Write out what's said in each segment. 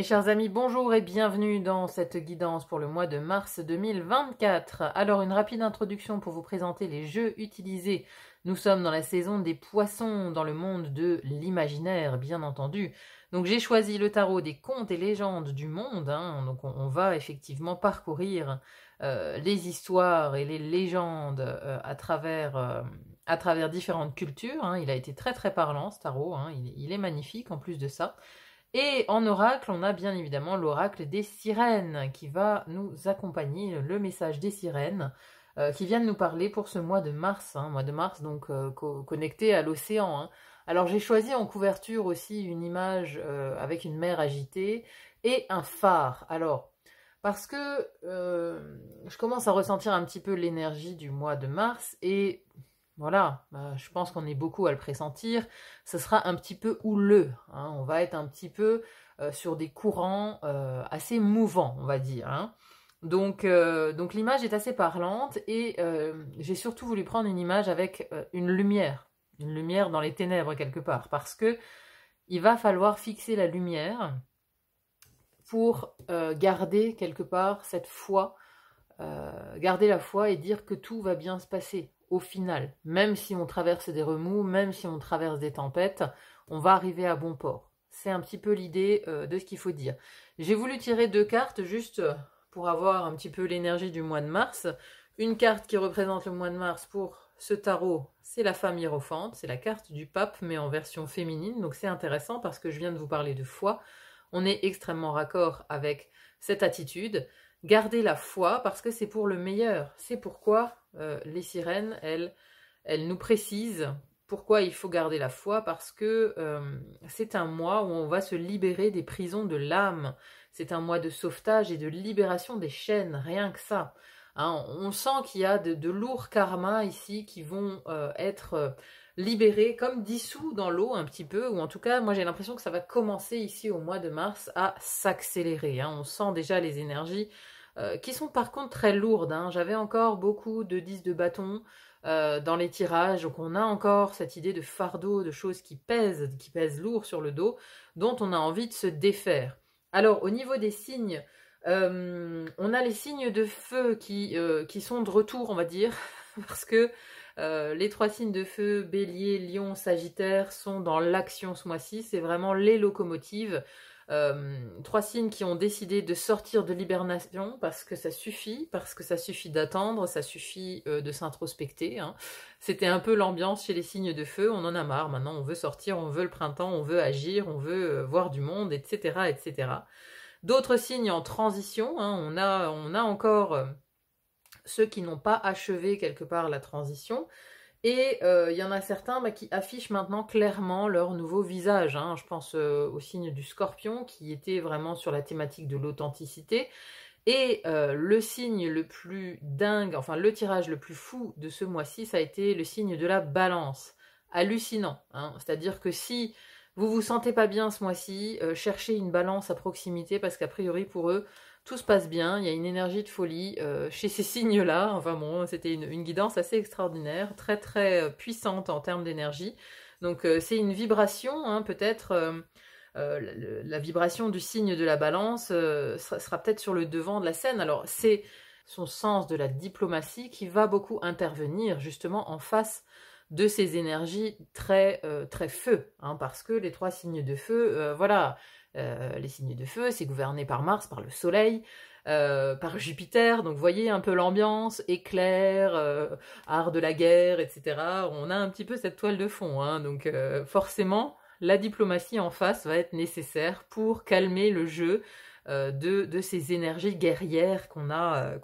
Mes chers amis, bonjour et bienvenue dans cette guidance pour le mois de mars 2024. Alors, une rapide introduction pour vous présenter les jeux utilisés. Nous sommes dans la saison des poissons, dans le monde de l'imaginaire, bien entendu. Donc, j'ai choisi le tarot des contes et légendes du monde. Donc, on va effectivement parcourir les histoires et les légendes à travers différentes cultures. Il a été très très parlant, ce tarot. Il est magnifique en plus de ça. Et en oracle, on a bien évidemment l'oracle des sirènes qui va nous accompagner, le message des sirènes qui viennent nous parler pour ce mois de mars, donc connecté à l'océan. Alors j'ai choisi en couverture aussi une image avec une mer agitée et un phare. Alors, parce que je commence à ressentir un petit peu l'énergie du mois de mars et voilà, je pense qu'on est beaucoup à le pressentir, ce sera un petit peu houleux, on va être un petit peu sur des courants assez mouvants, on va dire. Donc l'image est assez parlante et j'ai surtout voulu prendre une image avec une lumière dans les ténèbres quelque part, parce que il va falloir fixer la lumière pour garder quelque part cette foi, garder la foi et dire que tout va bien se passer. Au final, même si on traverse des remous, même si on traverse des tempêtes, on va arriver à bon port. C'est un petit peu l'idée de ce qu'il faut dire. J'ai voulu tirer deux cartes juste pour avoir un petit peu l'énergie du mois de mars. Une carte qui représente le mois de mars pour ce tarot, c'est la femme hiérophante, c'est la carte du pape mais en version féminine, donc c'est intéressant parce que je viens de vous parler de foi. On est extrêmement raccord avec cette attitude. Gardez la foi parce que c'est pour le meilleur. C'est pourquoi les sirènes, elles nous précisent pourquoi il faut garder la foi, parce que c'est un mois où on va se libérer des prisons de l'âme. C'est un mois de sauvetage et de libération des chaînes, rien que ça. On sent qu'il y a de lourds karmas ici qui vont être libérés, comme dissous dans l'eau un petit peu, ou en tout cas, moi j'ai l'impression que ça va commencer ici au mois de mars à s'accélérer. On sent déjà les énergies qui sont par contre très lourdes. J'avais encore beaucoup de 10 de bâton dans les tirages, donc on a encore cette idée de fardeau, de choses qui pèsent lourd sur le dos, dont on a envie de se défaire. Alors au niveau des signes, on a les signes de feu qui sont de retour, on va dire, parce que les trois signes de feu, Bélier, Lion, Sagittaire, sont dans l'action ce mois-ci. C'est vraiment les locomotives. Trois signes qui ont décidé de sortir de l'hibernation parce que ça suffit d'attendre, ça suffit de s'introspecter. C'était un peu l'ambiance chez les signes de feu, on en a marre, maintenant on veut sortir, on veut le printemps, on veut agir, on veut voir du monde, etc. etc. D'autres signes en transition, on a encore ceux qui n'ont pas achevé quelque part la transition. Et il y en a certains qui affichent maintenant clairement leur nouveau visage. Je pense au signe du Scorpion qui était vraiment sur la thématique de l'authenticité. Et le signe le plus dingue, enfin le tirage le plus fou de ce mois-ci, ça a été le signe de la Balance. Hallucinant. C'est-à-dire que si vous vous sentez pas bien ce mois-ci, cherchez une balance à proximité parce qu'a priori pour eux, tout se passe bien, il y a une énergie de folie chez ces signes-là. Enfin bon, c'était une guidance assez extraordinaire, très très puissante en termes d'énergie. Donc c'est une vibration, peut-être la vibration du signe de la Balance sera peut-être sur le devant de la scène. Alors c'est son sens de la diplomatie qui va beaucoup intervenir justement en face de ces énergies très très feu, parce que les trois signes de feu, voilà. Les signes de feu, c'est gouverné par Mars, par le Soleil, par Jupiter, donc voyez un peu l'ambiance, éclair, art de la guerre, etc. On a un petit peu cette toile de fond, donc forcément, la diplomatie en face va être nécessaire pour calmer le jeu de ces énergies guerrières qu'on a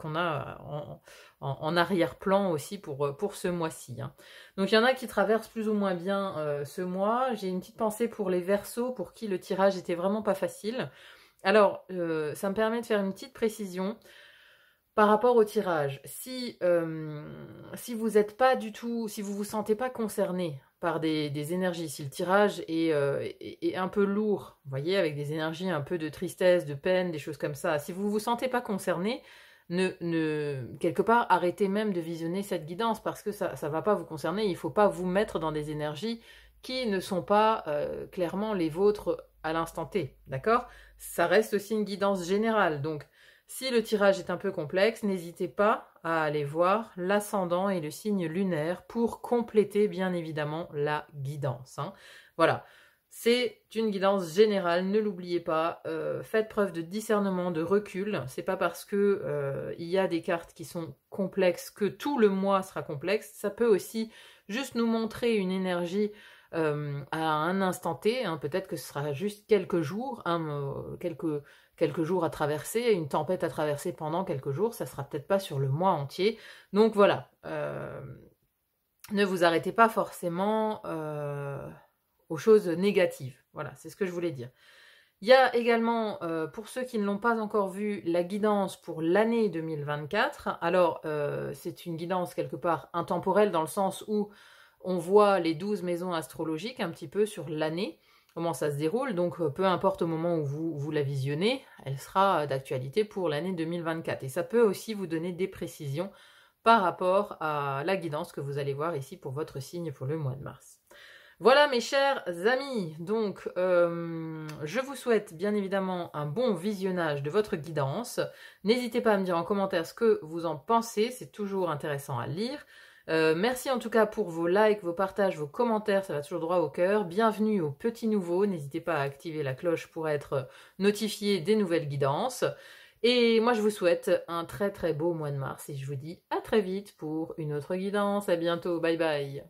en arrière-plan aussi pour ce mois-ci. Donc il y en a qui traversent plus ou moins bien ce mois. J'ai une petite pensée pour les Verseaux, pour qui le tirage était vraiment pas facile. Alors, ça me permet de faire une petite précision par rapport au tirage. Si vous êtes pas du tout, si vous vous sentez pas concerné par des énergies, si le tirage est un peu lourd, vous voyez, avec des énergies un peu de tristesse, de peine, des choses comme ça, si vous vous sentez pas concerné, quelque part, arrêtez même de visionner cette guidance parce que ça va pas vous concerner. Il faut pas vous mettre dans des énergies qui ne sont pas clairement les vôtres à l'instant T, d'accord? ça reste aussi une guidance générale. Donc, si le tirage est un peu complexe, n'hésitez pas à aller voir l'ascendant et le signe lunaire pour compléter bien évidemment la guidance. Hein. Voilà, c'est une guidance générale, ne l'oubliez pas. Faites preuve de discernement, de recul. C'est pas parce que il y a des cartes qui sont complexes que tout le mois sera complexe. Ça peut aussi juste nous montrer une énergie à un instant T. Hein. Peut-être que ce sera juste quelques jours, quelques jours à traverser, une tempête à traverser pendant quelques jours. Ça sera peut-être pas sur le mois entier. Donc voilà. Ne vous arrêtez pas forcément aux choses négatives. Voilà, c'est ce que je voulais dire. Il y a également, pour ceux qui ne l'ont pas encore vu, la guidance pour l'année 2024. Alors, c'est une guidance quelque part intemporelle dans le sens où on voit les 12 maisons astrologiques un petit peu sur l'année, comment ça se déroule. Donc, peu importe au moment où vous la visionnez, elle sera d'actualité pour l'année 2024. Et ça peut aussi vous donner des précisions par rapport à la guidance que vous allez voir ici pour votre signe pour le mois de mars. Voilà mes chers amis, donc je vous souhaite bien évidemment un bon visionnage de votre guidance. N'hésitez pas à me dire en commentaire ce que vous en pensez, c'est toujours intéressant à lire. Merci en tout cas pour vos likes, vos partages, vos commentaires, ça va toujours droit au cœur. Bienvenue aux petits nouveaux, n'hésitez pas à activer la cloche pour être notifié des nouvelles guidances. Et moi je vous souhaite un très très beau mois de mars et je vous dis à très vite pour une autre guidance. À bientôt, bye bye.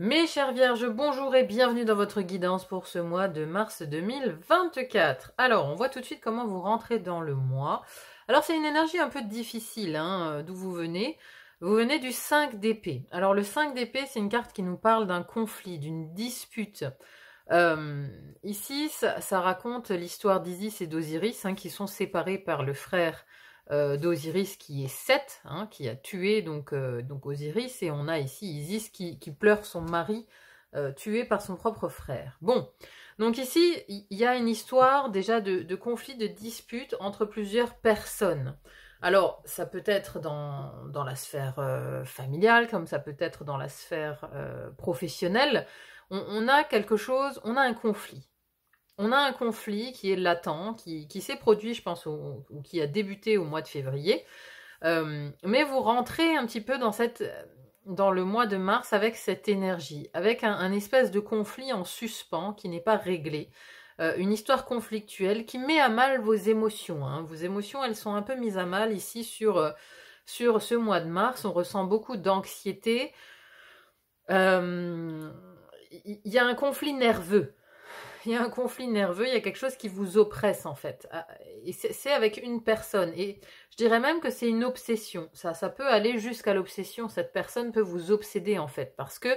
Mes chères vierges, bonjour et bienvenue dans votre guidance pour ce mois de mars 2024. Alors, on voit tout de suite comment vous rentrez dans le mois. Alors, c'est une énergie un peu difficile, hein, d'où vous venez. Vous venez du 5 d'épée. Alors, le 5 d'épée, c'est une carte qui nous parle d'un conflit, d'une dispute. Ici, ça raconte l'histoire d'Isis et d'Osiris, hein, qui sont séparés par le frère d'Osiris qui est Seth, hein, qui a tué donc Osiris, et on a ici Isis qui pleure son mari tué par son propre frère. Bon, donc ici, il y a une histoire déjà de conflit, de dispute entre plusieurs personnes. Alors, ça peut être dans la sphère familiale, comme ça peut être dans la sphère professionnelle. On a quelque chose, on a un conflit. On a un conflit qui est latent, qui s'est produit, je pense, ou qui a débuté au mois de février. Mais vous rentrez un petit peu dans le mois de mars avec cette énergie, avec un espèce de conflit en suspens qui n'est pas réglé. Une histoire conflictuelle qui met à mal vos émotions. Hein. Vos émotions, elles sont un peu mises à mal ici sur ce mois de mars. On ressent beaucoup d'anxiété. Il y a un conflit nerveux. Il y a un conflit nerveux, il y a quelque chose qui vous oppresse en fait. Et c'est avec une personne. Et je dirais même que c'est une obsession. Ça peut aller jusqu'à l'obsession. Cette personne peut vous obséder en fait. Parce que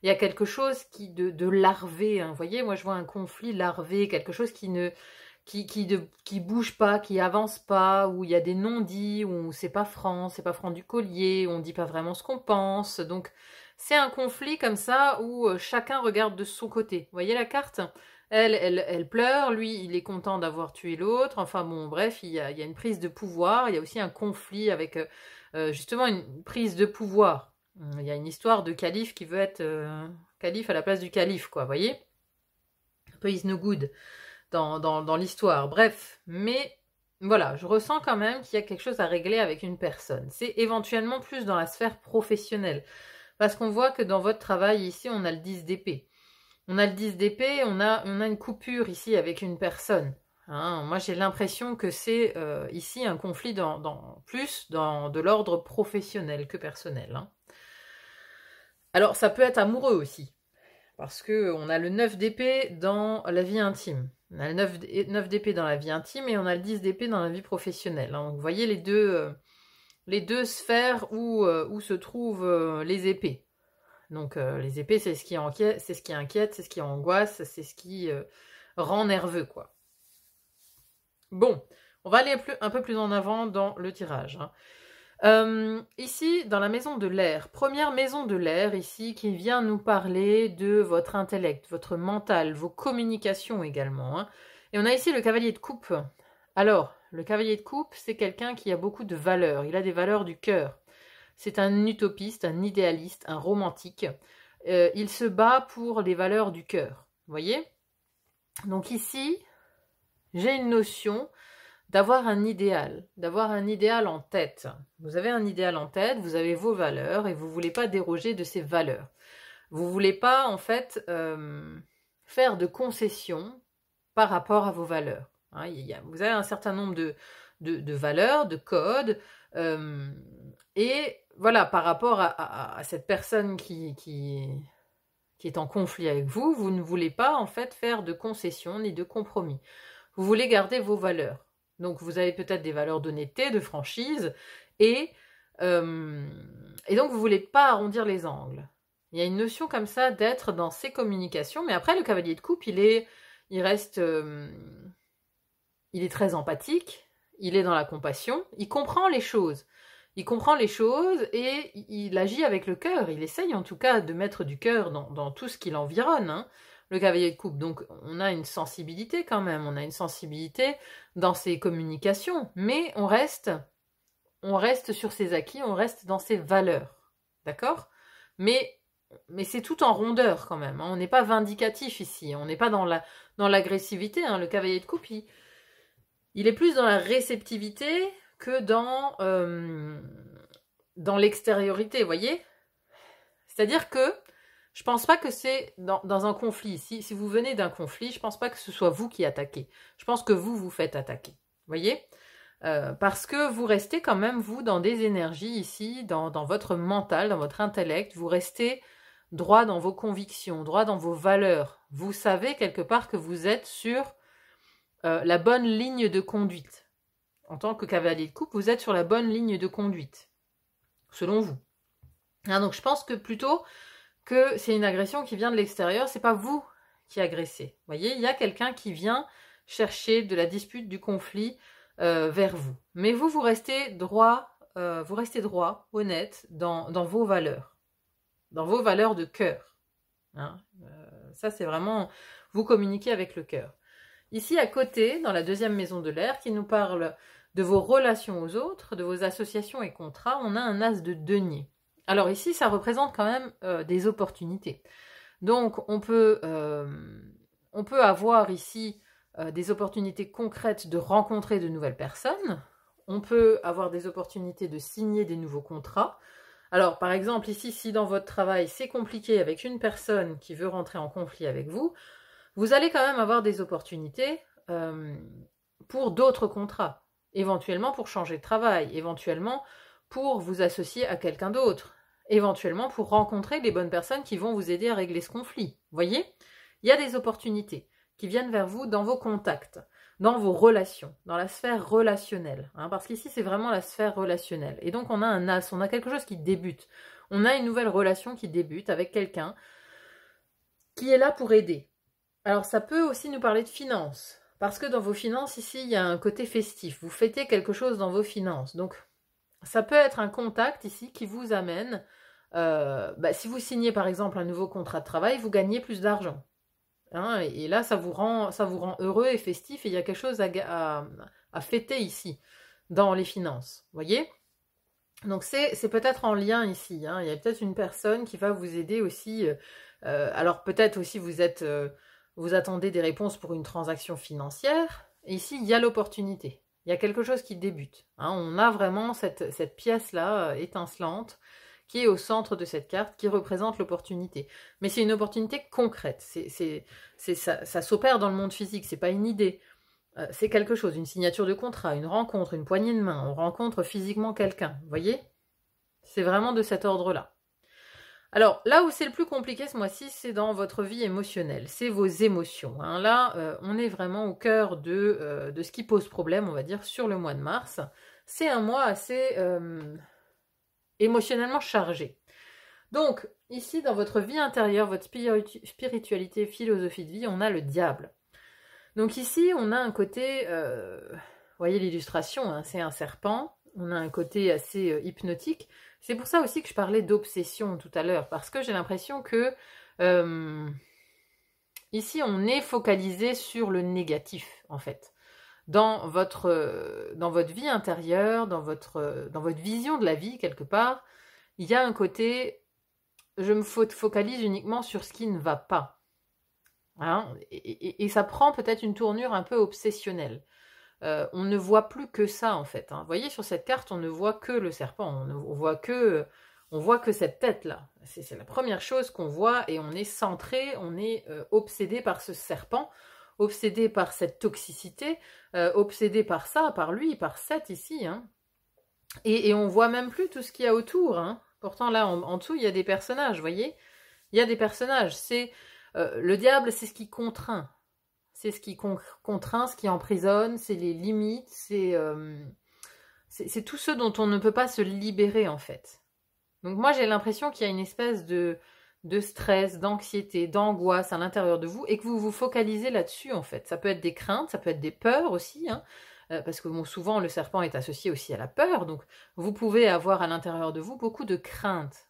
il y a quelque chose de larvé. Hein. Vous voyez, moi je vois un conflit larvé, quelque chose qui bouge pas, qui avance pas, où il y a des non-dits, où c'est pas franc du collier, où on dit pas vraiment ce qu'on pense. Donc c'est un conflit comme ça où chacun regarde de son côté. Vous voyez la carte ? Elle pleure, lui, il est content d'avoir tué l'autre. Enfin bon, bref, il y a une prise de pouvoir. Il y a aussi un conflit avec justement une prise de pouvoir. Il y a une histoire de calife qui veut être calife à la place du calife, quoi, vous voyez ? Un peu is no good dans l'histoire. Bref, mais voilà, je ressens quand même qu'il y a quelque chose à régler avec une personne. C'est éventuellement plus dans la sphère professionnelle. Parce qu'on voit que dans votre travail ici, on a le 10 d'épée. On a le 10 d'épée, on a une coupure ici avec une personne. Hein, moi, j'ai l'impression que c'est ici un conflit plus dans de l'ordre professionnel que personnel. Hein. Alors, ça peut être amoureux aussi, parce qu'on a le 9 d'épée dans la vie intime. On a le 9 d'épée dans la vie intime et on a le 10 d'épée dans la vie professionnelle. Hein. Donc, vous voyez les deux sphères où se trouvent les épées. Donc les épées, c'est ce qui inquiète, c'est ce qui angoisse, c'est ce qui rend nerveux, quoi. Bon, on va aller un peu plus en avant dans le tirage. Hein. Ici, dans la maison de l'air, première maison de l'air ici, qui vient nous parler de votre intellect, votre mental, vos communications également. Hein. Et on a ici le cavalier de coupe. Alors, le cavalier de coupe, c'est quelqu'un qui a beaucoup de valeurs, il a des valeurs du cœur. c'est un utopiste, un idéaliste, un romantique. Il se bat pour les valeurs du cœur. Vous voyez? Donc ici, j'ai une notion d'avoir un idéal en tête. Vous avez un idéal en tête, vous avez vos valeurs et vous ne voulez pas déroger de ces valeurs. Vous ne voulez pas, en fait, faire de concessions par rapport à vos valeurs. Hein, vous avez un certain nombre de valeurs, de codes, et voilà, par rapport à cette personne qui est en conflit avec vous, vous ne voulez pas, en fait, faire de concessions ni de compromis. Vous voulez garder vos valeurs. Donc, vous avez peut-être des valeurs d'honnêteté, de franchise, et donc, vous ne voulez pas arrondir les angles. Il y a une notion comme ça d'être dans ces communications, mais après, le cavalier de coupe, il est très empathique, il est dans la compassion, il comprend les choses. Il comprend les choses et il agit avec le cœur. Il essaye en tout cas de mettre du cœur dans tout ce qui l'environne, hein, le cavalier de coupe. Donc on a une sensibilité quand même, on a une sensibilité dans ses communications, mais on reste sur ses acquis, on reste dans ses valeurs, d'accord ? Mais c'est tout en rondeur quand même, hein. On n'est pas vindicatif ici, on n'est pas dans l'agressivité, hein. Le cavalier de coupe, il est plus dans la réceptivité que dans l'extériorité, vous voyez ? C'est-à-dire que je pense pas que c'est dans un conflit. Si vous venez d'un conflit, je pense pas que ce soit vous qui attaquez. Je pense que vous faites attaquer. Vous voyez ? Parce que vous restez quand même, vous, dans des énergies ici, dans votre mental, dans votre intellect. Vous restez droit dans vos convictions, droit dans vos valeurs. Vous savez quelque part que vous êtes sur la bonne ligne de conduite. En tant que cavalier de coupe, vous êtes sur la bonne ligne de conduite, selon vous. Hein, donc je pense que plutôt que c'est une agression qui vient de l'extérieur, c'est pas vous qui agressez. Vous voyez, il y a quelqu'un qui vient chercher de la dispute, du conflit vers vous. Mais vous restez droit, honnête dans vos valeurs de cœur. Hein, ça c'est vraiment, vous communiquez avec le cœur. Ici à côté, dans la deuxième maison de l'air, qui nous parle de vos relations aux autres, de vos associations et contrats, on a un as de denier. Alors ici, ça représente quand même des opportunités. Donc on peut avoir ici des opportunités concrètes de rencontrer de nouvelles personnes. On peut avoir des opportunités de signer des nouveaux contrats. Alors par exemple ici, si dans votre travail c'est compliqué avec une personne qui veut rentrer en conflit avec vous, vous allez quand même avoir des opportunités pour d'autres contrats. Éventuellement pour changer de travail, éventuellement pour vous associer à quelqu'un d'autre, éventuellement pour rencontrer les bonnes personnes qui vont vous aider à régler ce conflit. Vous voyez ? Il y a des opportunités qui viennent vers vous dans vos contacts, dans vos relations, dans la sphère relationnelle. Hein, parce qu'ici, c'est vraiment la sphère relationnelle. Et donc, on a un as, on a quelque chose qui débute. On a une nouvelle relation qui débute avec quelqu'un qui est là pour aider. Alors, ça peut aussi nous parler de finances. Parce que dans vos finances, ici, il y a un côté festif. Vous fêtez quelque chose dans vos finances. Donc, ça peut être un contact ici qui vous amène... si vous signez, par exemple, un nouveau contrat de travail, vous gagnez plus d'argent. Hein, et là, ça vous rend heureux et festif. Et il y a quelque chose à fêter ici, dans les finances. Vous voyez ? Donc, c'est peut-être en lien ici. Hein. Il y a peut-être une personne qui va vous aider aussi. Alors, peut-être aussi vous attendez des réponses pour une transaction financière. Et ici, il y a l'opportunité. Il y a quelque chose qui débute. Hein. On a vraiment cette pièce-là étincelante qui est au centre de cette carte, qui représente l'opportunité. Mais c'est une opportunité concrète. Ça s'opère dans le monde physique, c'est pas une idée. C'est quelque chose, une signature de contrat, une rencontre, une poignée de main. On rencontre physiquement quelqu'un, vous voyez ? C'est vraiment de cet ordre-là. Alors, là où c'est le plus compliqué ce mois-ci, c'est dans votre vie émotionnelle. C'est vos émotions. Hein. Là, on est vraiment au cœur de ce qui pose problème, on va dire, sur le mois de mars. C'est un mois assez émotionnellement chargé. Donc, ici, dans votre vie intérieure, votre spiritualité, philosophie de vie, on a le diable. Donc ici, on a un côté... vous voyez l'illustration, hein, c'est un serpent. On a un côté assez hypnotique. C'est pour ça aussi que je parlais d'obsession tout à l'heure, parce que j'ai l'impression que ici, on est focalisé sur le négatif, en fait. Dans votre vie intérieure, dans votre vision de la vie, quelque part, il y a un côté, je me focalise uniquement sur ce qui ne va pas. Hein, et ça prend peut-être une tournure un peu obsessionnelle. On ne voit plus que ça en fait. Hein. Vous voyez sur cette carte, on ne voit que le serpent, on voit que cette tête-là. C'est la première chose qu'on voit et on est centré, on est obsédé par ce serpent, obsédé par cette toxicité, obsédé par ça, par lui, par cette ici. Hein. Et on voit même plus tout ce qu'il y a autour. Hein. Pourtant là, en dessous, il y a des personnages, vous voyez. Il y a des personnages. Le diable, c'est ce qui contraint. C'est ce qui contraint, ce qui emprisonne, c'est les limites, c'est tout ce dont on ne peut pas se libérer en fait. Donc moi j'ai l'impression qu'il y a une espèce de stress, d'anxiété, d'angoisse à l'intérieur de vous et que vous vous focalisez là-dessus en fait. Ça peut être des craintes, ça peut être des peurs aussi, hein, parce que bon, souvent le serpent est associé aussi à la peur, donc vous pouvez avoir à l'intérieur de vous beaucoup de craintes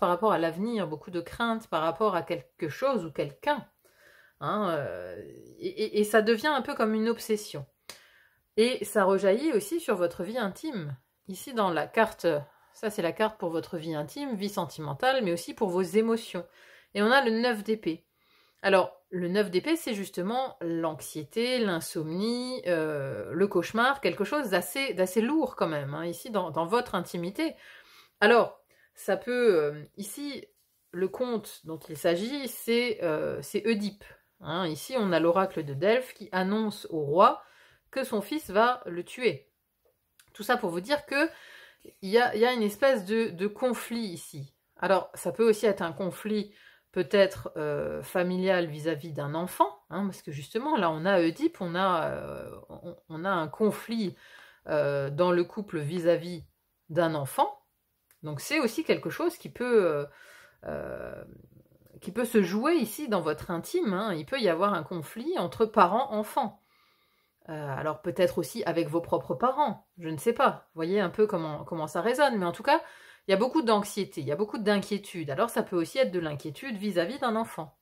par rapport à l'avenir, beaucoup de craintes par rapport à quelque chose ou quelqu'un. Hein, et ça devient un peu comme une obsession. Et ça rejaillit aussi sur votre vie intime. Ici dans la carte, ça c'est la carte pour votre vie intime, vie sentimentale, mais aussi pour vos émotions. Et on a le 9 d'épée. Alors, le 9 d'épée, c'est justement l'anxiété, l'insomnie, le cauchemar, quelque chose d'assez lourd quand même, hein, ici dans votre intimité. Alors, ça peut... ici, le conte dont il s'agit, c'est Oedipe. Hein, ici, on a l'oracle de Delphes qui annonce au roi que son fils va le tuer. Tout ça pour vous dire que il y a une espèce de conflit ici. Alors, ça peut aussi être un conflit peut-être familial vis-à-vis d'un enfant, hein, parce que justement, là, on a Oedipe, on a un conflit dans le couple vis-à-vis d'un enfant. Donc, c'est aussi quelque chose qui peut se jouer ici dans votre intime. Hein. Il peut y avoir un conflit entre parents-enfants. Alors peut-être aussi avec vos propres parents, je ne sais pas. Vous voyez un peu comment ça résonne. Mais en tout cas, il y a beaucoup d'anxiété, il y a beaucoup d'inquiétude. Alors ça peut aussi être de l'inquiétude vis-à-vis d'un enfant.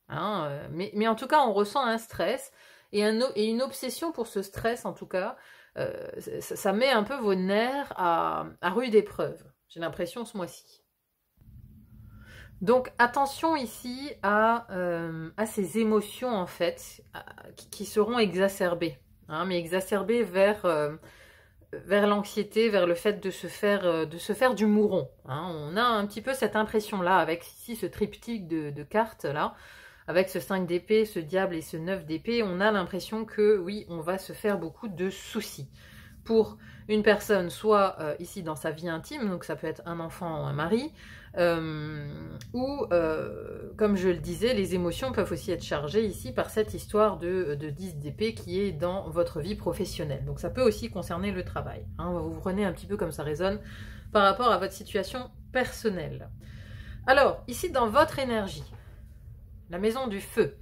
Hein, mais en tout cas, on ressent un stress et une obsession pour ce stress, en tout cas. Ça met un peu vos nerfs à rude épreuve. J'ai l'impression ce mois-ci. Donc attention ici à ces émotions en fait qui seront exacerbées, hein, mais exacerbées vers l'anxiété, vers le fait de se faire du mouron. Hein. On a un petit peu cette impression-là avec ici ce triptyque de cartes là, avec ce 5 d'épée, ce diable et ce 9 d'épée, on a l'impression que oui, on va se faire beaucoup de soucis. Pour une personne, soit ici dans sa vie intime, donc ça peut être un enfant ou un mari, ou, comme je le disais, les émotions peuvent aussi être chargées ici par cette histoire de 10 d'épée qui est dans votre vie professionnelle. Donc ça peut aussi concerner le travail. Hein, vous prenez un petit peu comme ça résonne par rapport à votre situation personnelle. Alors, ici dans votre énergie, la maison du feu.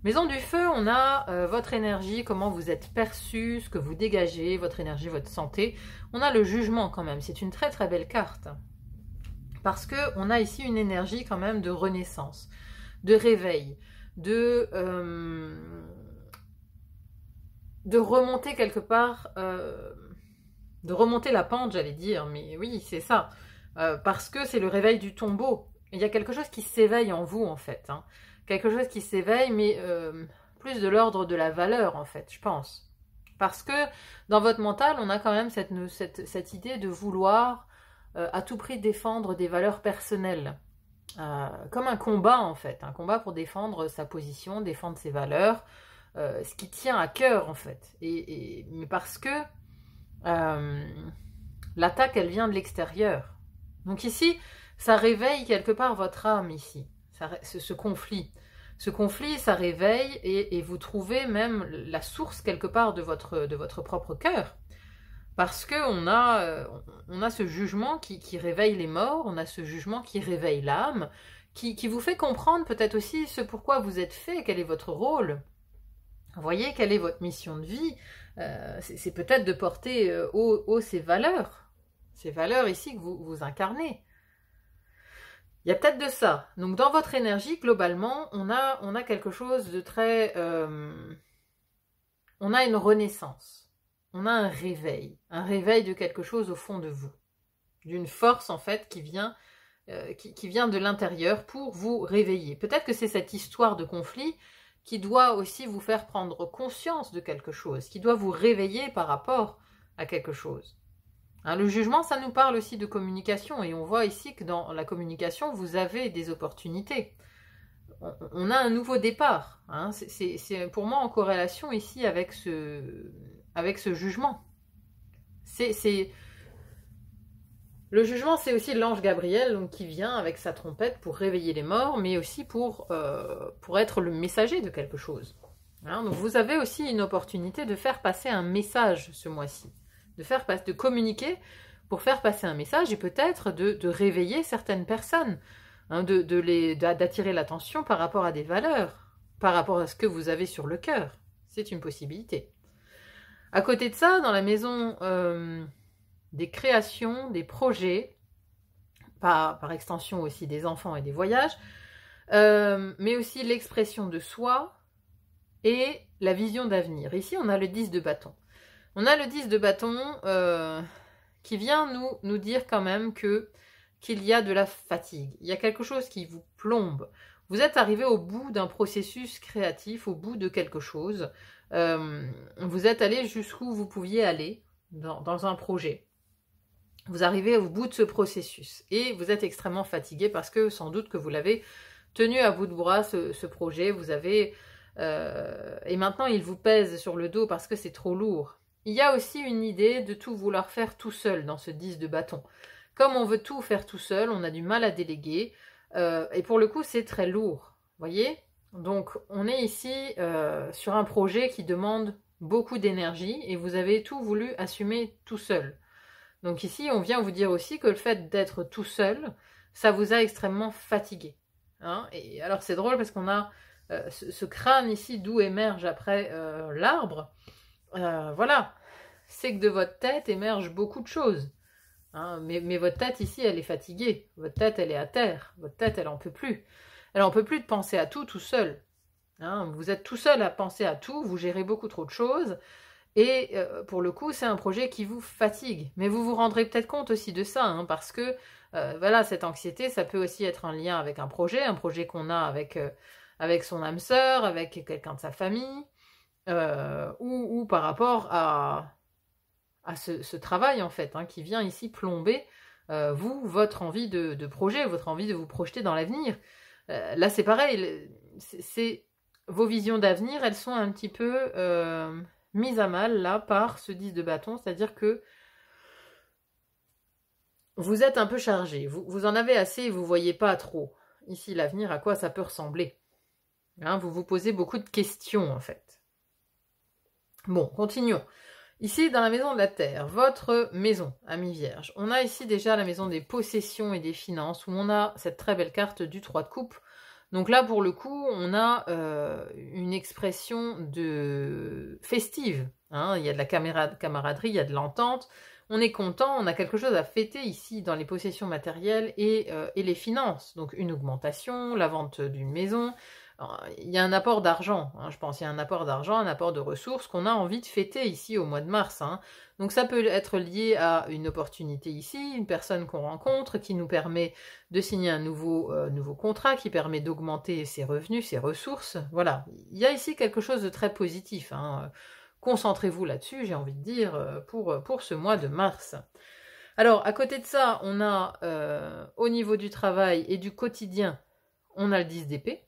Maison du feu, on a votre énergie, comment vous êtes perçu, ce que vous dégagez, votre énergie, votre santé. On a le jugement quand même, c'est une très très belle carte. Parce qu'on a ici une énergie quand même de renaissance, de réveil, de remonter quelque part, de remonter la pente, j'allais dire, mais oui, c'est ça. Parce que c'est le réveil du tombeau. Il y a quelque chose qui s'éveille en vous, en fait. Hein. Quelque chose qui s'éveille, mais plus de l'ordre de la valeur, en fait, je pense. Parce que dans votre mental, on a quand même cette idée de vouloir à tout prix défendre des valeurs personnelles. Comme un combat, en fait. Un combat pour défendre sa position, défendre ses valeurs, ce qui tient à cœur, en fait. Mais parce que l'attaque, elle vient de l'extérieur. Donc ici, ça réveille quelque part votre âme, ici. Ce conflit. Ce conflit, ça réveille et vous trouvez même la source quelque part de votre propre cœur. Parce qu'on a ce jugement qui réveille les morts, on a ce jugement qui réveille l'âme, qui vous fait comprendre peut-être aussi ce pourquoi vous êtes fait, quel est votre rôle. Vous voyez, quelle est votre mission de vie. C'est peut-être de porter haut ces valeurs ici que vous incarnez. Il y a peut-être de ça. Donc dans votre énergie, globalement, on a quelque chose de très... on a une renaissance. On a un réveil de quelque chose au fond de vous. d'une force en fait qui vient de l'intérieur pour vous réveiller. Peut-être que c'est cette histoire de conflit qui doit aussi vous faire prendre conscience de quelque chose, qui doit vous réveiller par rapport à quelque chose. Hein, le jugement, ça nous parle aussi de communication, et on voit ici que dans la communication, vous avez des opportunités. On a un nouveau départ. Hein, c'est pour moi en corrélation ici avec ce jugement. Le jugement, c'est aussi l'ange Gabriel donc, qui vient avec sa trompette pour réveiller les morts, mais aussi pour être le messager de quelque chose. Hein, donc vous avez aussi une opportunité de faire passer un message ce mois-ci, de communiquer pour faire passer un message et peut-être de réveiller certaines personnes, hein, d'attirer l'attention par rapport à des valeurs, par rapport à ce que vous avez sur le cœur. C'est une possibilité. À côté de ça, dans la maison des créations, des projets, par extension aussi des enfants et des voyages, mais aussi l'expression de soi et la vision d'avenir. Ici, on a le 10 de bâton. On a le 10 de bâton qui vient nous dire quand même qu'il y a de la fatigue. Il y a quelque chose qui vous plombe. Vous êtes arrivé au bout d'un processus créatif, au bout de quelque chose. Vous êtes allé jusqu'où vous pouviez aller dans un projet. Vous arrivez au bout de ce processus et vous êtes extrêmement fatigué parce que sans doute que vous l'avez tenu à bout de bras ce projet. Vous avez et maintenant il vous pèse sur le dos parce que c'est trop lourd. Il y a aussi une idée de tout vouloir faire tout seul dans ce 10 de bâton. Comme on veut tout faire tout seul, on a du mal à déléguer et pour le coup c'est très lourd. Voyez ? Donc on est ici sur un projet qui demande beaucoup d'énergie et vous avez tout voulu assumer tout seul. Donc ici, on vient vous dire aussi que le fait d'être tout seul, ça vous a extrêmement fatigué. Hein, et alors c'est drôle parce qu'on a ce crâne ici d'où émerge après l'arbre. Voilà, c'est que de votre tête émergent beaucoup de choses. Hein, mais votre tête ici, elle est fatiguée. Votre tête, elle est à terre. Votre tête, elle en peut plus. Elle en peut plus de penser à tout seul. Hein, vous êtes tout seul à penser à tout, vous gérez beaucoup trop de choses. Et pour le coup, c'est un projet qui vous fatigue. Mais vous vous rendrez peut-être compte aussi de ça, hein, parce que voilà, cette anxiété, ça peut aussi être un lien avec un projet qu'on a avec son âme sœur, avec quelqu'un de sa famille, ou par rapport à ce travail, en fait, hein, qui vient ici plomber votre envie de projet, votre envie de vous projeter dans l'avenir. Là, c'est pareil, vos visions d'avenir, elles sont un petit peu mise à mal là par ce 10 de bâton, c'est-à-dire que vous êtes un peu chargé, vous en avez assez et vous ne voyez pas trop. Ici, l'avenir, à quoi ça peut ressembler, hein, vous vous posez beaucoup de questions en fait. Bon, continuons. Ici, dans la maison de la Terre, votre maison, Amis Vierge, on a ici déjà la maison des possessions et des finances, où on a cette très belle carte du 3 de coupe. Donc là, pour le coup, on a une expression de festive. Hein, il y a de la camaraderie, il y a de l'entente. On est content, on a quelque chose à fêter ici dans les possessions matérielles et les finances. Donc une augmentation, la vente d'une maison. Alors, il y a un apport d'argent, hein, je pense. Il y a un apport d'argent, un apport de ressources qu'on a envie de fêter ici au mois de mars. Hein. Donc ça peut être lié à une opportunité ici, une personne qu'on rencontre qui nous permet de signer un nouveau contrat, qui permet d'augmenter ses revenus, ses ressources. Voilà, il y a ici quelque chose de très positif. Hein. Concentrez-vous là-dessus, j'ai envie de dire, pour ce mois de mars. Alors, à côté de ça, on a au niveau du travail et du quotidien, on a le 10 d'épée.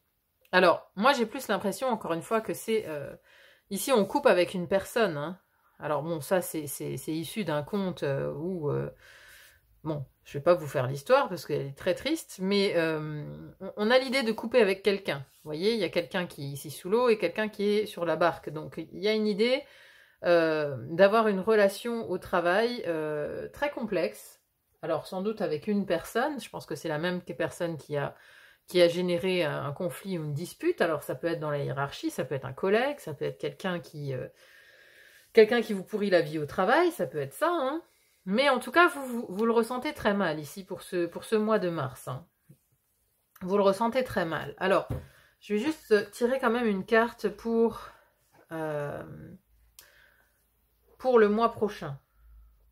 Alors, moi j'ai plus l'impression, encore une fois, que c'est... ici, on coupe avec une personne. Hein. Alors bon, ça c'est issu d'un conte où... bon, je vais pas vous faire l'histoire parce qu'elle est très triste, mais on a l'idée de couper avec quelqu'un. Vous voyez, il y a quelqu'un qui est ici sous l'eau et quelqu'un qui est sur la barque. Donc il y a une idée d'avoir une relation au travail très complexe. Alors sans doute avec une personne, je pense que c'est la même personne qui a généré un conflit ou une dispute. Alors ça peut être dans la hiérarchie, ça peut être un collègue, ça peut être quelqu'un qui vous pourrit la vie au travail, ça peut être ça, hein. Mais en tout cas, vous le ressentez très mal ici pour ce mois de mars. Hein. Vous le ressentez très mal. Alors, je vais juste tirer quand même une carte pour le mois prochain.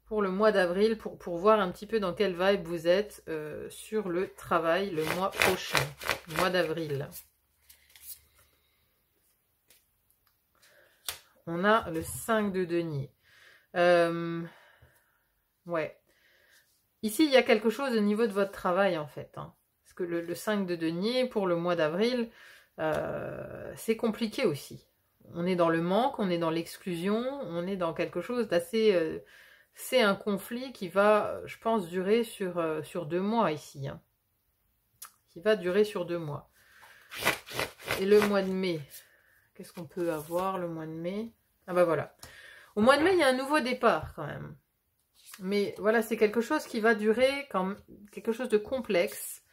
pour le mois d'avril, pour voir un petit peu dans quelle vibe vous êtes sur le travail le mois prochain, le mois d'avril. On a le 5 de denier. Ouais. Ici, il y a quelque chose au niveau de votre travail, en fait. Hein. Parce que le 5 de denier, pour le mois d'avril, c'est compliqué aussi. On est dans le manque, on est dans l'exclusion, on est dans quelque chose d'assez... c'est un conflit qui va, je pense, durer sur 2 mois ici. Hein. Qui va durer sur 2 mois. Et le mois de mai, qu'est-ce qu'on peut avoir le mois de mai? Ah bah voilà. Au mois de mai, il y a un nouveau départ quand même. Mais voilà, c'est quelque chose qui va durer, quelque chose de complexe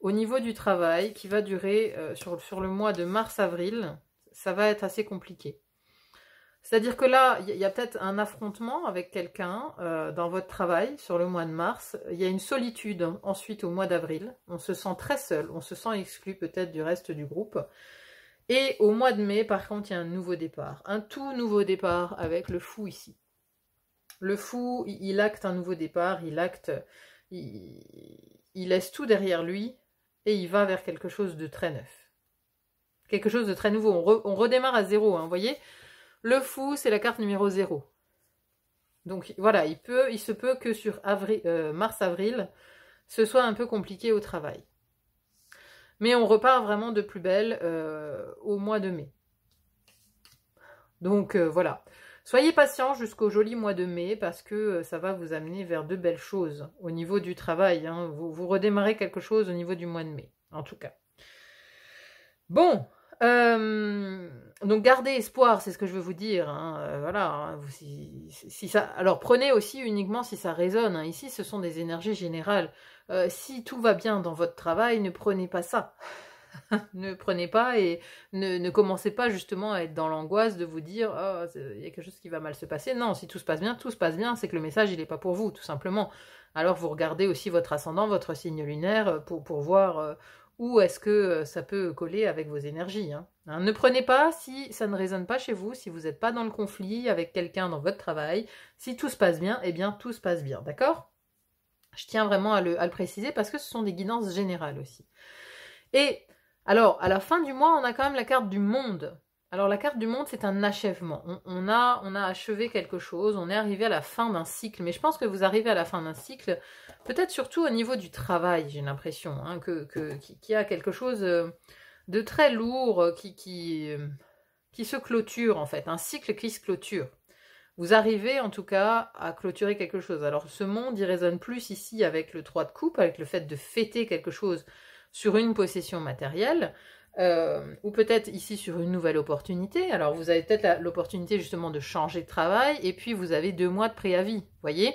au niveau du travail, qui va durer sur le mois de mars-avril. Ça va être assez compliqué. C'est-à-dire que là, il y a peut-être un affrontement avec quelqu'un dans votre travail sur le mois de mars. Il y a une solitude ensuite au mois d'avril. On se sent très seul, on se sent exclu peut-être du reste du groupe. Et au mois de mai, par contre, il y a un nouveau départ. Un tout nouveau départ avec le fou ici. Le fou, il acte un nouveau départ, il laisse tout derrière lui et il va vers quelque chose de très neuf. Quelque chose de très nouveau. On redémarre à zéro, hein, vous voyez. Le fou, c'est la carte numéro 0. Donc voilà, il se peut que sur mars-avril, ce soit un peu compliqué au travail. Mais on repart vraiment de plus belle au mois de mai. Donc voilà. Soyez patient jusqu'au joli mois de mai parce que ça va vous amener vers de belles choses au niveau du travail. Hein. Vous redémarrez quelque chose au niveau du mois de mai, en tout cas. Bon, donc gardez espoir, c'est ce que je veux vous dire. Hein. Voilà, hein. Si ça, alors prenez aussi uniquement si ça résonne. Hein. Ici, ce sont des énergies générales. Si tout va bien dans votre travail, ne prenez pas ça. Ne prenez pas et ne commencez pas justement à être dans l'angoisse de vous dire oh, il y a quelque chose qui va mal se passer. Non, si tout se passe bien, c'est que le message il n'est pas pour vous, tout simplement. Alors vous regardez aussi votre ascendant, votre signe lunaire pour voir où est-ce que ça peut coller avec vos énergies. Hein. Hein, ne prenez pas si ça ne résonne pas chez vous, si vous n'êtes pas dans le conflit avec quelqu'un dans votre travail. Si tout se passe bien, eh bien tout se passe bien, d'accord? Je tiens vraiment à le préciser parce que ce sont des guidances générales aussi. Et alors, à la fin du mois, on a quand même la carte du monde. Alors, la carte du monde, c'est un achèvement. On a achevé quelque chose, on est arrivé à la fin d'un cycle. Mais je pense que vous arrivez à la fin d'un cycle, peut-être surtout au niveau du travail, j'ai l'impression, hein, qu'il y a quelque chose de très lourd qui se clôture, en fait. Un cycle qui se clôture. Vous arrivez, en tout cas, à clôturer quelque chose. Alors, ce monde, il résonne plus ici avec le 3 de coupe, avec le fait de fêter quelque chose sur une possession matérielle, ou peut-être ici sur une nouvelle opportunité. Alors vous avez peut-être l'opportunité justement de changer de travail, et puis vous avez 2 mois de préavis, voyez.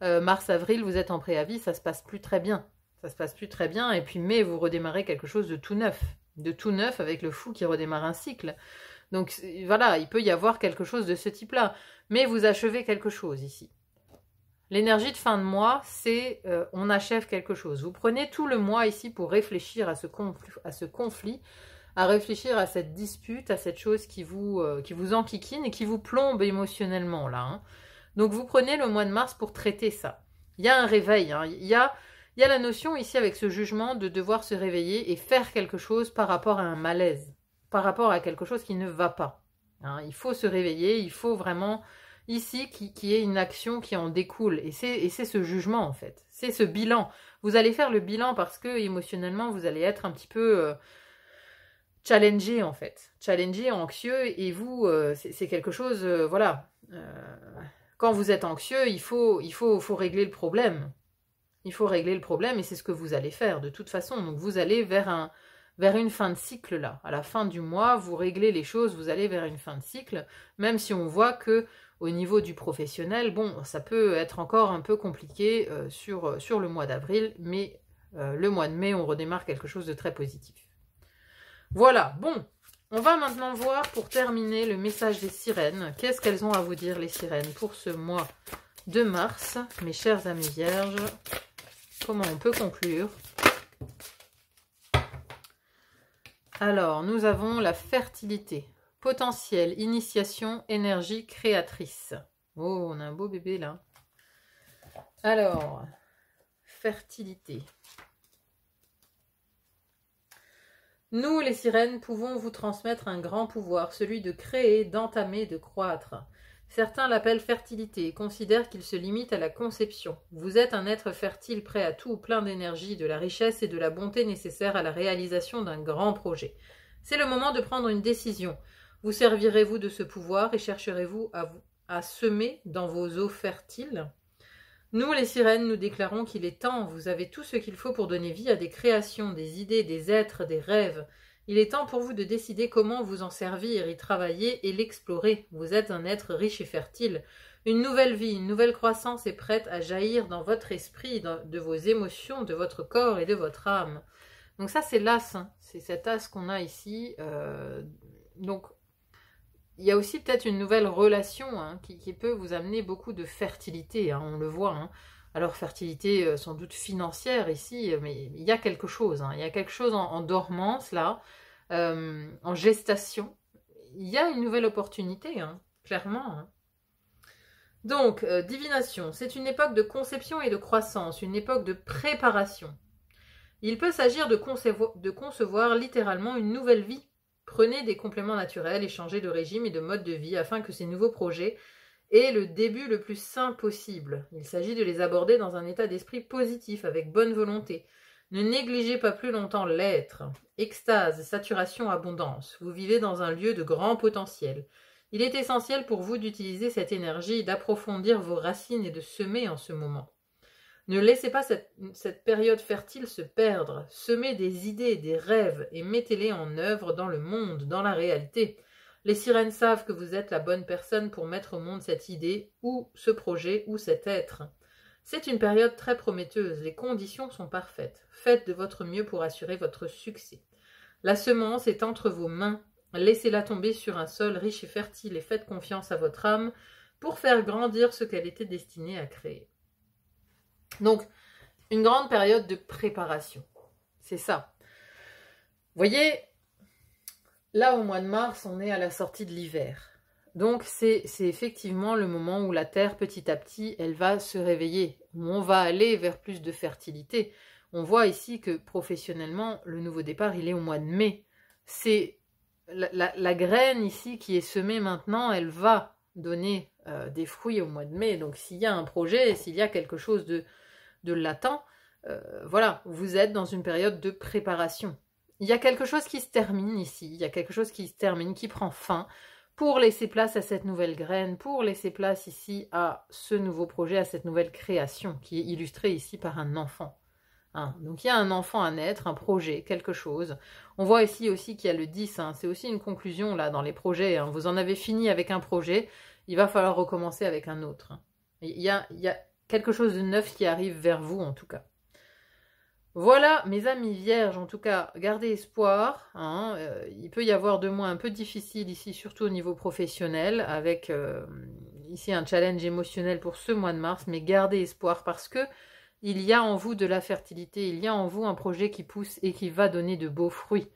Mars-avril, vous êtes en préavis, ça se passe plus très bien. Ça se passe plus très bien, et puis mai, vous redémarrez quelque chose de tout neuf avec le fou qui redémarre un cycle. Donc voilà, il peut y avoir quelque chose de ce type-là, mais vous achevez quelque chose ici. L'énergie de fin de mois, c'est on achève quelque chose. Vous prenez tout le mois ici pour réfléchir à ce conflit, à réfléchir à cette dispute, à cette chose qui vous enquiquine et qui vous plombe émotionnellement là. Hein. Donc vous prenez le mois de mars pour traiter ça. Il y a un réveil, hein. Il y a la notion ici avec ce jugement de devoir se réveiller et faire quelque chose par rapport à un malaise, par rapport à quelque chose qui ne va pas. Hein. Il faut se réveiller, il faut vraiment... Ici, qui est une action qui en découle. Et c'est ce jugement, en fait. C'est ce bilan. Vous allez faire le bilan parce que, émotionnellement, vous allez être un petit peu challengé, en fait. Challengé, anxieux. Et vous, c'est quelque chose, voilà. Quand vous êtes anxieux, il faut régler le problème. Il faut régler le problème et c'est ce que vous allez faire, de toute façon. Donc, vous allez vers une fin de cycle, là. À la fin du mois, vous réglez les choses, vous allez vers une fin de cycle. Même si on voit que au niveau du professionnel, bon, ça peut être encore un peu compliqué sur le mois d'avril, mais le mois de mai, on redémarre quelque chose de très positif. Voilà, bon, on va maintenant voir pour terminer le message des sirènes. Qu'est-ce qu'elles ont à vous dire, les sirènes, pour ce mois de mars, mes chers amis vierges? Comment on peut conclure? Alors, nous avons la fertilité. Potentiel, initiation, énergie créatrice. Oh, on a un beau bébé là. Alors, fertilité. Nous, les sirènes, pouvons vous transmettre un grand pouvoir, celui de créer, d'entamer, de croître. Certains l'appellent fertilité et considèrent qu'il se limite à la conception. Vous êtes un être fertile, prêt à tout, plein d'énergie, de la richesse et de la bonté nécessaires à la réalisation d'un grand projet. C'est le moment de prendre une décision. Vous servirez-vous de ce pouvoir et chercherez-vous à semer dans vos eaux fertiles ? Nous, les sirènes, nous déclarons qu'il est temps, vous avez tout ce qu'il faut pour donner vie à des créations, des idées, des êtres, des rêves. Il est temps pour vous de décider comment vous en servir, y travailler et l'explorer. Vous êtes un être riche et fertile. Une nouvelle vie, une nouvelle croissance est prête à jaillir dans votre esprit, de vos émotions, de votre corps et de votre âme. Donc ça, c'est l'as, hein. C'est cet as qu'on a ici. Donc, il y a aussi peut-être une nouvelle relation hein, qui peut vous amener beaucoup de fertilité, hein, on le voit. Hein. Alors fertilité sans doute financière ici, mais il y a quelque chose. Hein, il y a quelque chose en dormance là, en gestation. Il y a une nouvelle opportunité, hein, clairement. Hein. Donc, divination, c'est une époque de conception et de croissance, une époque de préparation. Il peut s'agir de concevoir littéralement une nouvelle vie. Prenez des compléments naturels et changez de régime et de mode de vie afin que ces nouveaux projets aient le début le plus sain possible. Il s'agit de les aborder dans un état d'esprit positif, avec bonne volonté. Ne négligez pas plus longtemps l'être. Extase, saturation, abondance. Vous vivez dans un lieu de grand potentiel. Il est essentiel pour vous d'utiliser cette énergie, d'approfondir vos racines et de semer en ce moment. Ne laissez pas cette période fertile se perdre. Semez des idées, des rêves et mettez-les en œuvre dans le monde, dans la réalité. Les sirènes savent que vous êtes la bonne personne pour mettre au monde cette idée, ou ce projet, ou cet être. C'est une période très prometteuse, les conditions sont parfaites. Faites de votre mieux pour assurer votre succès. La semence est entre vos mains. Laissez-la tomber sur un sol riche et fertile et faites confiance à votre âme pour faire grandir ce qu'elle était destinée à créer. Donc, une grande période de préparation. C'est ça. Vous voyez, là au mois de mars, on est à la sortie de l'hiver. Donc, c'est effectivement le moment où la Terre, petit à petit, elle va se réveiller. Où on va aller vers plus de fertilité. On voit ici que professionnellement, le nouveau départ, il est au mois de mai. C'est la graine ici qui est semée maintenant, elle va donner des fruits au mois de mai. Donc, s'il y a un projet, s'il y a quelque chose de latent, voilà, vous êtes dans une période de préparation. Il y a quelque chose qui se termine ici, il y a quelque chose qui se termine, qui prend fin, pour laisser place à cette nouvelle graine, pour laisser place ici à ce nouveau projet, à cette nouvelle création, qui est illustrée ici par un enfant. Hein, donc il y a un enfant à naître, un projet, quelque chose. On voit ici aussi qu'il y a le 10, hein, c'est aussi une conclusion là dans les projets. Hein. Vous en avez fini avec un projet, il va falloir recommencer avec un autre. Hein. Il y a quelque chose de neuf qui arrive vers vous en tout cas. Voilà mes amis vierges, en tout cas gardez espoir, hein, il peut y avoir 2 mois un peu difficiles ici, surtout au niveau professionnel, avec ici un challenge émotionnel pour ce mois de mars, mais gardez espoir parce que il y a en vous de la fertilité, il y a en vous un projet qui pousse et qui va donner de beaux fruits.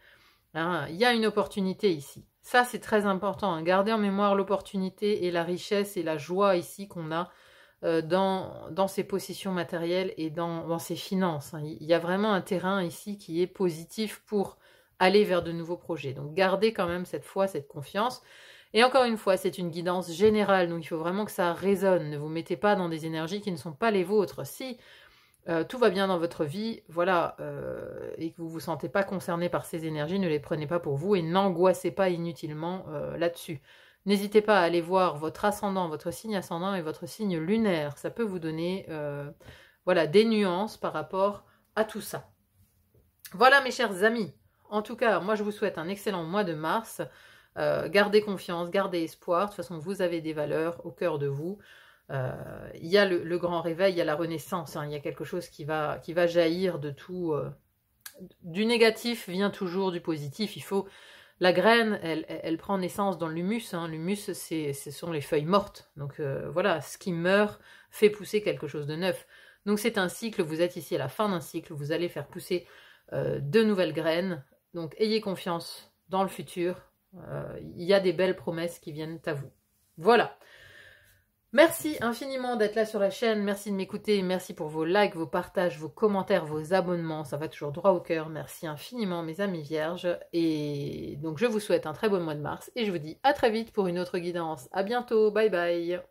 Hein, il y a une opportunité ici. Ça c'est très important, hein, gardez en mémoire l'opportunité et la richesse et la joie ici qu'on a dans ses possessions matérielles et dans ses finances. Hein. Il y a vraiment un terrain ici qui est positif pour aller vers de nouveaux projets. Donc gardez quand même cette foi, cette confiance. Et encore une fois, c'est une guidance générale, donc il faut vraiment que ça résonne. Ne vous mettez pas dans des énergies qui ne sont pas les vôtres. Si tout va bien dans votre vie, voilà, et que vous ne vous sentez pas concerné par ces énergies, ne les prenez pas pour vous et n'angoissez pas inutilement là-dessus. N'hésitez pas à aller voir votre ascendant, votre signe ascendant et votre signe lunaire. Ça peut vous donner voilà, des nuances par rapport à tout ça. Voilà mes chers amis. En tout cas, moi je vous souhaite un excellent mois de mars. Gardez confiance, gardez espoir. De toute façon, vous avez des valeurs au cœur de vous. Il y a le grand réveil, il y a la renaissance. Hein. Il y a quelque chose qui va jaillir de tout. Du négatif vient toujours du positif. Il faut... La graine, elle prend naissance dans l'humus. Hein. L'humus, ce sont les feuilles mortes. Donc voilà, ce qui meurt fait pousser quelque chose de neuf. Donc c'est un cycle, vous êtes ici à la fin d'un cycle, vous allez faire pousser de nouvelles graines. Donc ayez confiance dans le futur. Il y a des belles promesses qui viennent à vous. Voilà. Merci infiniment d'être là sur la chaîne, merci de m'écouter, merci pour vos likes, vos partages, vos commentaires, vos abonnements, ça va toujours droit au cœur. Merci infiniment mes amis vierges. Et donc je vous souhaite un très bon mois de mars et je vous dis à très vite pour une autre guidance. À bientôt, bye bye.